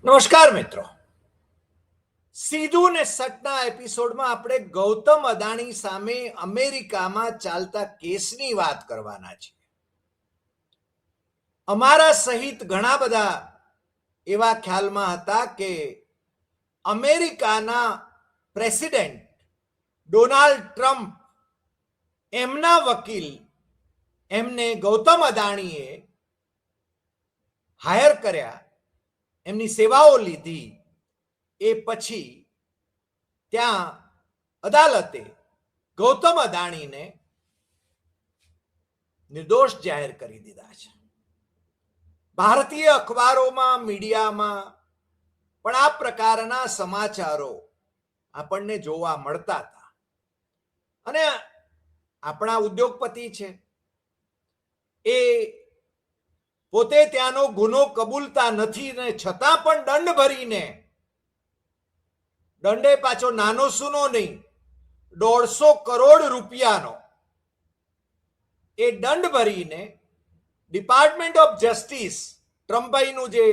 નમસ્કાર મિત્રો, સીધું ને સટના એપિસોડમાં આપણે ગૌતમ અદાણી સામે અમેરિકામાં ચાલતા કેસની વાત કરવાના છીએ. અમારા સહિત ઘણા બધા એવા ખ્યાલમાં હતા કે અમેરિકાના પ્રેસિડેન્ટ ડોનાલ્ડ ટ્રમ્પ એમના વકીલ એમને ગૌતમ અદાણીએ હાયર કર્યા, એમની સેવાઓ લીધી. એ પછી ત્યાં અદાલતે ગૌતમ અદાણીને નિર્દોષ જાહેર કરી દીધા છે. ભારતીય અખબારોમાં, મીડિયામાં પણ આ પ્રકારના સમાચારો આપણને જોવા મળતા હતા. અને આપણા ઉદ્યોગપતિ છે, એ પોતે ત્યાંનો ગુનો કબૂલતા નથી ને છતાં પણ દંડ ભરીને, દંડે પાછો નાનો સૂનો નહીં, 150 કરોડ રૂપિયાનો એ દંડ ભરીને ડિપાર્ટમેન્ટ ઓફ જસ્ટિસ, ટ્રમ્પભાઈનું જે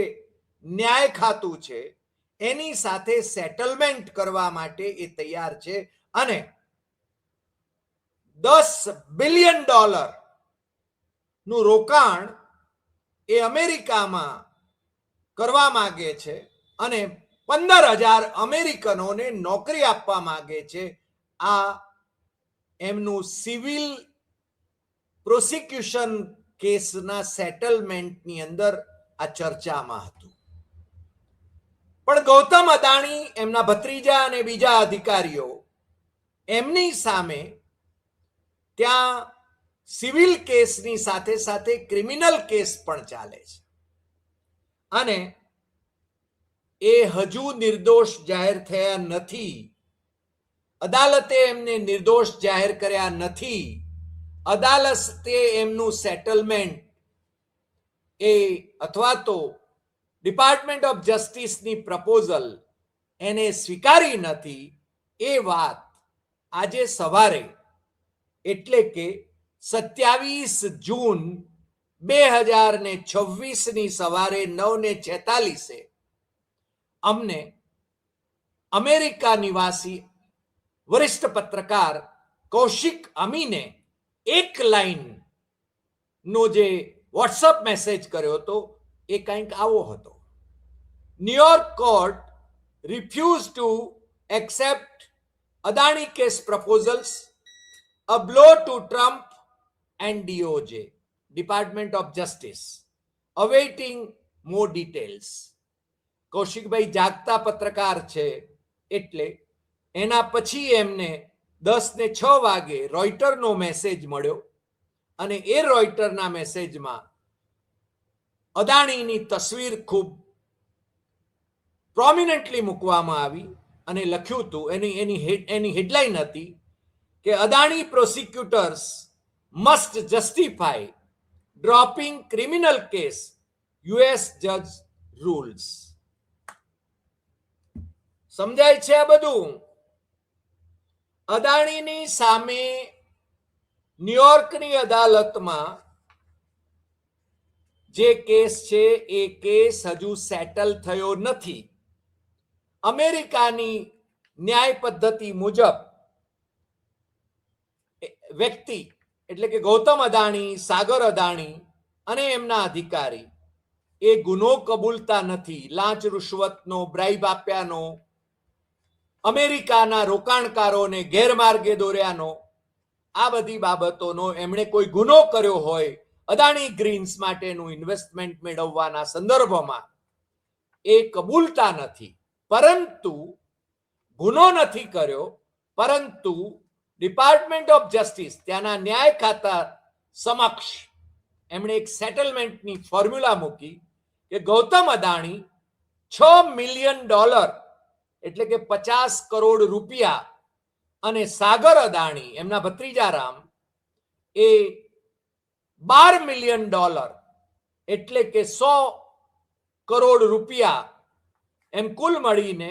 ન્યાય ખાતું છે, એની સાથે સેટલમેન્ટ કરવા માટે એ તૈયાર છે અને $10 બિલિયન નું રોકાણ એ અમેરિકામાં કરવા માંગે છે અને 15,000 અમેરિકનોને નોકરી આપવા માંગે છે. આ એમનું સિવિલ પ્રોસિક્યુશન કેસના સેટલમેન્ટની અંદર આ ચર્ચામાં હતું. પણ ગૌતમ અદાણી, એમના ભત્રીજા અને બીજા અધિકારીઓ, એમની સામે ત્યાં સિવિલ કેસની સાથે સાથે ક્રિમિનલ કેસ પણ ચાલે છે અને એ હજુ નિર્દોષ જાહેર થયા નથી. અદાલતે એમને નિર્દોષ જાહેર કર્યા નથી. અદાલતે એમનું સેટલમેન્ટ એ અથવા તો ડિપાર્ટમેન્ટ ઓફ જસ્ટિસની પ્રપોઝલ એને સ્વીકારી નથી. એ વાત આજે સવારે, એટલે કે 27 જૂન 2026ની સવારે 9:46 અમને અમેરિકા નિવાસી વરિષ્ઠ પત્રકાર કૌશિક અમીને એક લાઈન નો જે વોટ્સઅપ મેસેજ કર્યો હતો, એ કંઈક આવો હતો: New York court refuse to accept Adani case proposals, a blow to Trump and DOJ, Department of Justice, awaiting more details. Kaushikbhai જાગતા પત્રકાર છે, એટલે એના પછી એમને 10:06 રોયટરનો મેસેજ મળ્યો અને એ રોયટરના મેસેજમાં અદાણીની તસવીર ખૂબ પ્રોમિનન્ટલી મૂકવામાં આવી અને લખ્યું હતું, એની હેડલાઇન હતી કે Adani prosecutors must justify dropping criminal case, US જજ રૂલ્સ. સમજાય છે આ બધું? અદાણીની સામે ન્યુયોર્કની અદાલતમાં જે કેસ છે, એ કેસ હજુ સેટલ થયો નથી. અમેરિકાની ન્યાય પદ્ધતિ મુજબ વ્યક્તિ, એટલે કે ગૌતમ અદાણી, સાગર અદાણી અને એમના અધિકારી એ ગુનો કબૂલતા નથી. લાંચ રૂશ્વતનો, બ્રાઇબ આપ્યાનો, અમેરિકાના રોકાણકારોને ગેરમાર્ગે દોર્યાનો, આ બધી બાબતોનો એમણે કોઈ ગુનો કર્યો હોય અદાણી ગ્રીન્સ માટેનું ઇન્વેસ્ટમેન્ટ મેળવવાના સંદર્ભમાં, એ કબૂલતા નથી. પરંતુ ગુનો નથી કર્યો, પરંતુ ડિપાર્ટમેન્ટ ઓફ જસ્ટિસ, ત્યાંના ન્યાય ખાતા સમક્ષ એમણે એક સેટલમેન્ટની ફોર્મ્યુલા મૂકી કે ગૌતમ અદાણી $6 મિલિયન, એટલે કે 50 કરોડ રૂપિયા, અને સાગર અદાણી, એમના ભત્રીજા રામ, એ $12 મિલિયન, એટલે કે 100 કરોડ રૂપિયા, એમ કુલ મળીને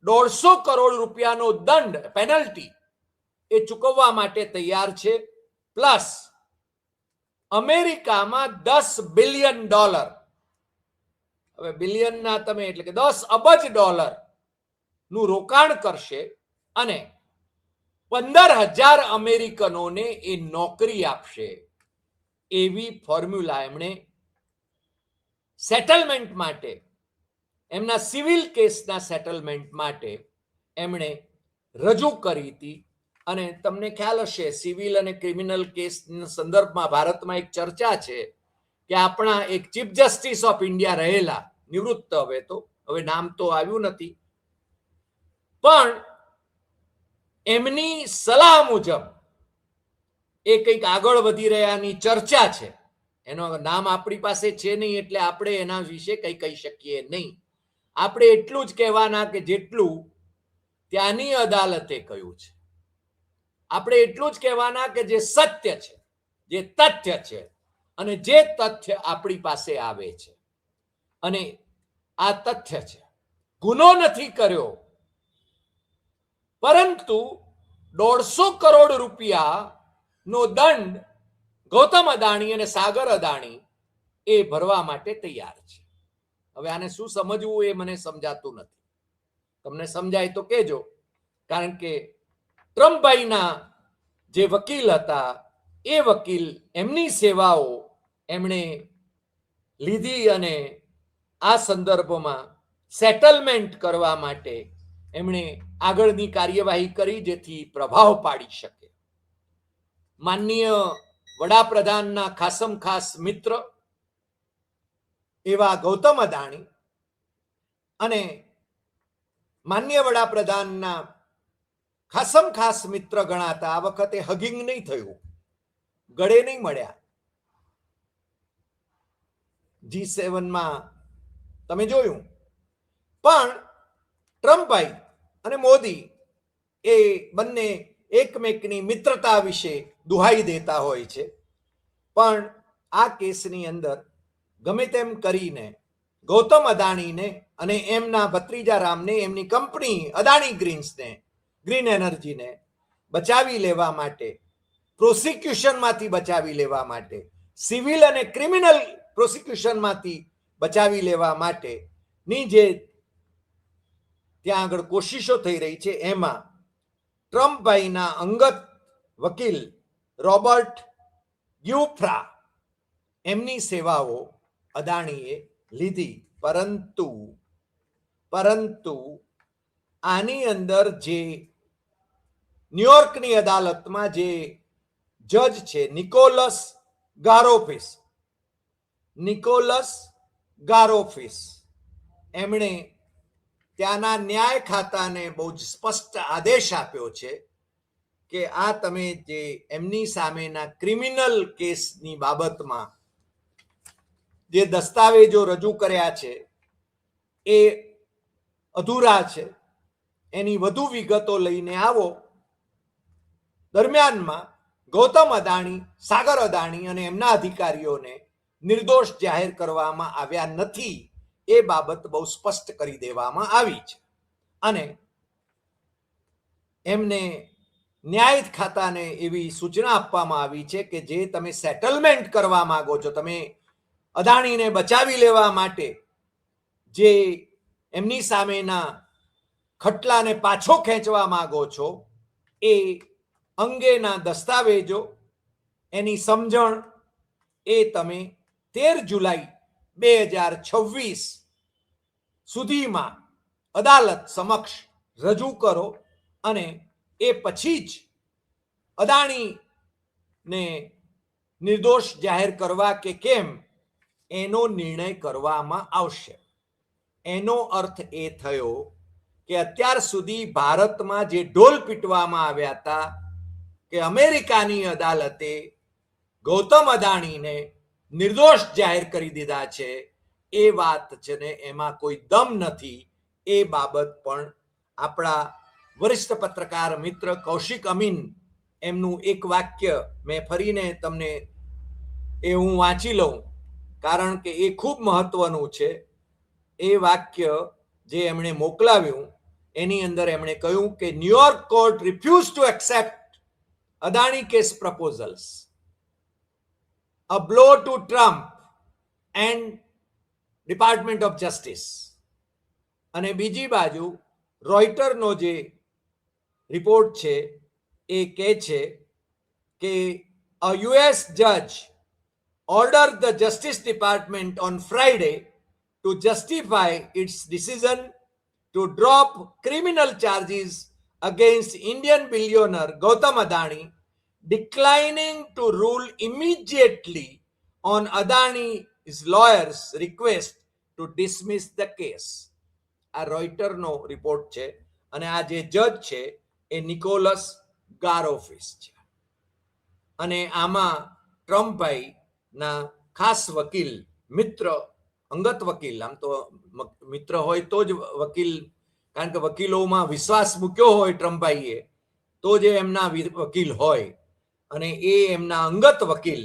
150 કરોડ રૂપિયાનો દંડ, પેનલ્ટી એ ચૂકવવા માટે તૈયાર છે. પ્લસ અમેરિકામાં $10 બિલિયન હવે બિલિયનના તમે એટલે કે $10 અબજ નું રોકાણ કરશે અને 15,000 અમેરિકનોને એ નોકરી આપશે, એવી ફોર્મ્યુલા એમણે સેટલમેન્ટ માટે, એમના સિવિલ કેસના સેટલમેન્ટ માટે એમણે રજૂ કરી હતી. અને તમને ખ્યાલ હશે, સિવિલ અને ક્રિમિનલ કેસના સંદર્ભમાં ભારતમાં એક ચર્ચા છે કે આપણા એક ચીફ જસ્ટિસ ઓફ ઇન્ડિયા રહેલા, નિવૃત્ત હવે નામ તો આવ્યું નથી, પણ એમની સલાહ મુજબ એ કંઈક આગળ વધી રહ્યાની ચર્ચા છે. એનું નામ આપણી પાસે છે નહીં એટલે આપણે એના વિશે કંઈ કહી શકીએ નહીં. આપણે એટલું જ કહેવાના કે જેટલું ત્યાંની અદાલતે કહ્યું છે. આપણે એટલું જ કહેવાના કે જે સત્ય છે, જે તથ્ય છે, અને જે તથ્ય આપણી પાસે આવે છે, અને આ તથ્ય છે. ગુનો નથી કર્યો, પરંતુ 150 કરોડ રૂપિયાનો દંડ ગૌતમ અદાણી અને સાગર અદાણી એ ભરવા માટે તૈયાર છે. હવે આને શું સમજવું એ મને સમજાતું નથી. તમને સમજાય તો કહેજો, કારણ કે ટ્રમ્પભાઈના જે વકીલ હતા એ વકીલ, એમની સેવાઓ એમણે લીધી અને આ સંદર્ભમાં સેટલમેન્ટ કરવા માટે એમણે આગળની કાર્યવાહી કરી, જેથી પ્રભાવ પાડી શકે. માનનીય વડાપ્રધાનના ખાસમ ખાસ મિત્ર એવા ગૌતમ અદાણી અને માનનીય વડાપ્રધાનના ખાસમ ખાસ મિત્ર ગણાતા આ વખતે હગિંગ નહીં થયું, ગળે નહીં મળ્યા. G7માં તમે જોયું, પણ ટ્રમ્પભાઈ અને મોદી એ બંને એકમેકની મિત્રતા વિશે દુહાઈ દેતા હોય છે. પણ આ કેસની અંદર ગમે તેમ કરીને ગૌતમ અદાણીને અને એમના ભત્રીજા રામને, એમની કંપની અદાણી ગ્રીન્સને, ગ્રીન એનર્જીને બચાવી લેવા માટે, પ્રોસિક્યુશનમાંથી બચાવી લેવા માટે, સિવિલ અને ક્રિમિનલ પ્રોસિક્યુશનમાંથી બચાવી લેવા માટેની જે ત્યાં આગળ કોશિશો થઈ રહી છે, એમાં ટ્રમ્પભાઈના અંગત વકીલ રોબર્ટ ગ્યુફ્રા, એમની સેવાઓ અદાણીએ લીધી. પરંતુ આની અંદર જે ન્યુયોર્કની અદાલતમાં જે જજ છે નિકોલસ ગારોફિસ, એમણે ત્યાંના ન્યાય ખાતાને બહુ જ સ્પષ્ટ આદેશ આપ્યો છે કે આ તમે જે એમની સામેના ક્રિમિનલ કેસની બાબતમાં જે દસ્તાવેજો રજૂ કર્યા છે એ અધૂરા છે, એની વધુ વિગતો લઈને આવો. દરમિયાનમાં ગૌતમ અદાણી, સાગર અદાણી અને એમના અધિકારીઓને નિર્દોષ જાહેર કરવામાં આવ્યા નથી, એ બાબત બહુ સ્પષ્ટ કરી દેવામાં આવી છે. અને એમને ન્યાય ખાતાને એવી સૂચના આપવામાં આવી છે કે જે તમે સેટલમેન્ટ કરવા માંગો છો, તમે અદાણીને બચાવી લેવા માટે જે એમની સામેના ખટલાને પાછો ખેંચવા માંગો છો, એ અંગેના દસ્તાવેજો, એની સમજણ એ તમે 13 જુલાઈ 2026 સુધીમાં અદાલત સમક્ષ રજૂ કરો, અને એ પછી જ અદાણીને નિર્દોષ જાહેર કરવા કે કેમ એનો નિર્ણય કરવામાં આવશે. એનો અર્થ એ થયો કે અત્યાર સુધી ભારતમાં જે ઢોલ પીટવામાં આવ્યા હતા કે અમેરિકાની અદાલતે ગૌતમ અદાણીને નિર્દોષ જાહેર કરી દીધા છે, એ વાત છે ને એમાં કોઈ દમ નથી. એ બાબત પણ આપણા વરિષ્ઠ પત્રકાર મિત્ર કૌશિક અમીન, એમનું એક વાક્ય મેં ફરીને તમને એ હું વાંચી લઉં, કારણ કે એ ખૂબ મહત્વનું છે. એ વાક્ય જે એમણે મોકલાવ્યું એની અંદર એમણે કહ્યું કે New York court refuse to accept Adani case proposals, a blow to Trump and department of justice, અને બીજી બાજુ રોયટરનો જે રિપોર્ટ છે એ કહે છે કે a US judge ordered the Justice Department on Friday to justify its decision to drop criminal charges against Indian billionaire Gautam Adani, declining to rule immediately on Adani's lawyers' request to dismiss the case. આ રોયટરનો report છે અને આ જે જજ છે એ Nicholas ગારોફિસ છે. અને આમાં ટ્રમ્પભાઈના ખાસ વકીલ, મિત્ર, અંગત વકીલ, આમ તો મિત્ર હોય તો જ વકીલ, કારણ કે વકીલોમાં વિશ્વાસ મૂક્યો હોય ટ્રમ્પભાઈએ તો જ એમના વકીલ હોય, અને એ એમના અંગત વકીલ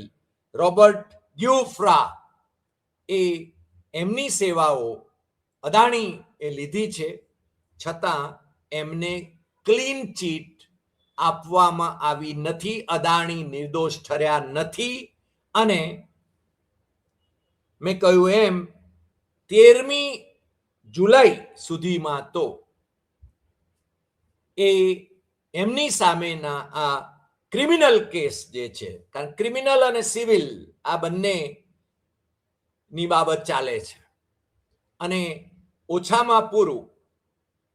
રોબર્ટ ડ્યુફ્રા, એ એમની સેવાઓ અદાણી એ લીધી છે, છતાં એમને ક્લીન ચીટ આપવામાં આવી નથી. અદાણી નિર્દોષ ઠર્યા નથી. અને મેં કહ્યું એમ 13મી જુલાઈ સુધીમાં તો એ એમની સામેના આ ક્રિમિનલ કેસ જે છે, કારણ ક્રિમિનલ અને સિવિલ આ બંનેની બાબત ચાલે છે, અને ઓછામાં પૂરું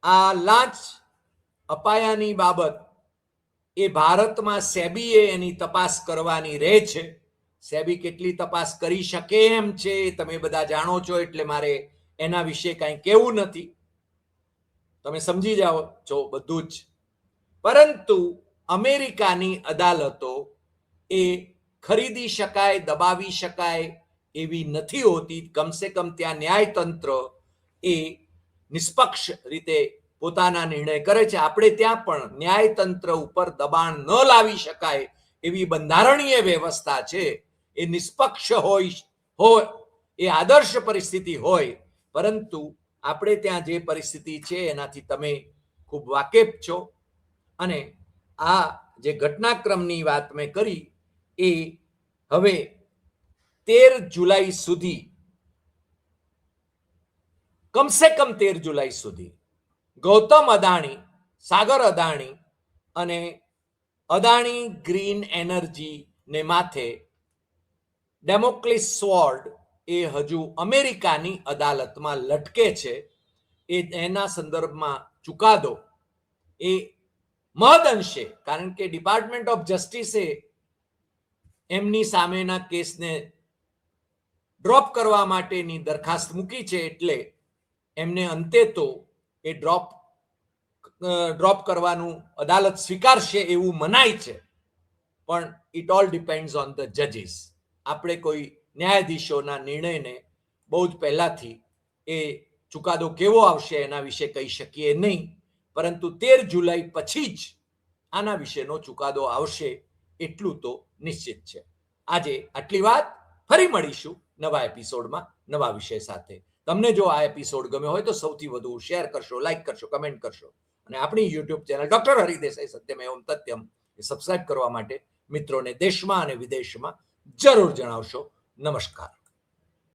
આ લાંચ અપાયાની બાબત એ ભારતમાં સેબીએ એની તપાસ કરવાની રહે છે. સેબી કેટલી તપાસ કરી શકે એમ છે તમે બધા જાણો છો, એટલે મારે એના વિશે કાંઈ કહેવું નથી, તમે સમજી જાઓ છો બધું જ. પરંતુ અમેરિકાની અદાલતો એ ખરીદી શકાય, દબાવી શકાય એવી નથી હોતી. કમસે કમ ત્યાં ન્યાયતંત્ર એ નિષ્પક્ષ રીતે પોતાના નિર્ણય કરે છે. આપણે ત્યાં પણ ન્યાયતંત્ર ઉપર દબાણ ન લાવી શકાય એવી બંધારણીય વ્યવસ્થા છે. એ નિષ્પક્ષ હોય એ આદર્શ પરિસ્થિતિ હોય, પરંતુ આપણે ત્યાં જે પરિસ્થિતિ છે એનાથી તમે ખૂબ વાકેફ છો. અને આ જે ઘટનાક્રમની વાત મેં કરી એ હવે 13 જુલાઈ સુધી, કમસે કમ 13 જુલાઈ સુધી ગૌતમ અદાણી, સાગર અદાણી અને અદાણી ગ્રીન એનર્જી ને માથે ડેમોક્લિસ સ્વોર્ડ એ હજુ અમેરિકાની અદાલતમાં લટકે છે. એના સંદર્ભમાં ચુકાદો એ મહદઅંશે, કારણ કે ડિપાર્ટમેન્ટ ઓફ જસ્ટિસે એમની સામેના કેસને ડ્રોપ કરવા માટેની દરખાસ્ત મૂકી છે, એટલે એમને અંતે તો એ ડ્રોપ કરવાનું અદાલત સ્વીકારશે એવું મનાય છે. પણ it all depends on the જજીસ. આપણે કોઈ ન્યાયાધીશોના નિર્ણયને બહુ જ પહેલાથી એ ચુકાદો કેવો આવશે એના વિશે કહી શકીએ નહીં, પરંતુ 13 જુલાઈ પછી જ આના વિશેનો ચુકાદો આવશે એટલું તો નિશ્ચિત છે. આજે આટલી વાત. ફરી મળીશું નવા એપિસોડમાં નવા વિષય સાથે. તમને જો આ એપિસોડ ગમ્યો હોય તો સૌથી વધુ શેર કરશો, લાઈક કરશો, કમેન્ટ કરશો, અને આપણી YouTube channel doctor Hari Desai Satyam evam Tathyam એ સબસ્ક્રાઇબ કરવા માટે મિત્રોને દેશમાં અને વિદેશમાં જરૂર જણાવશો. નમસ્કાર.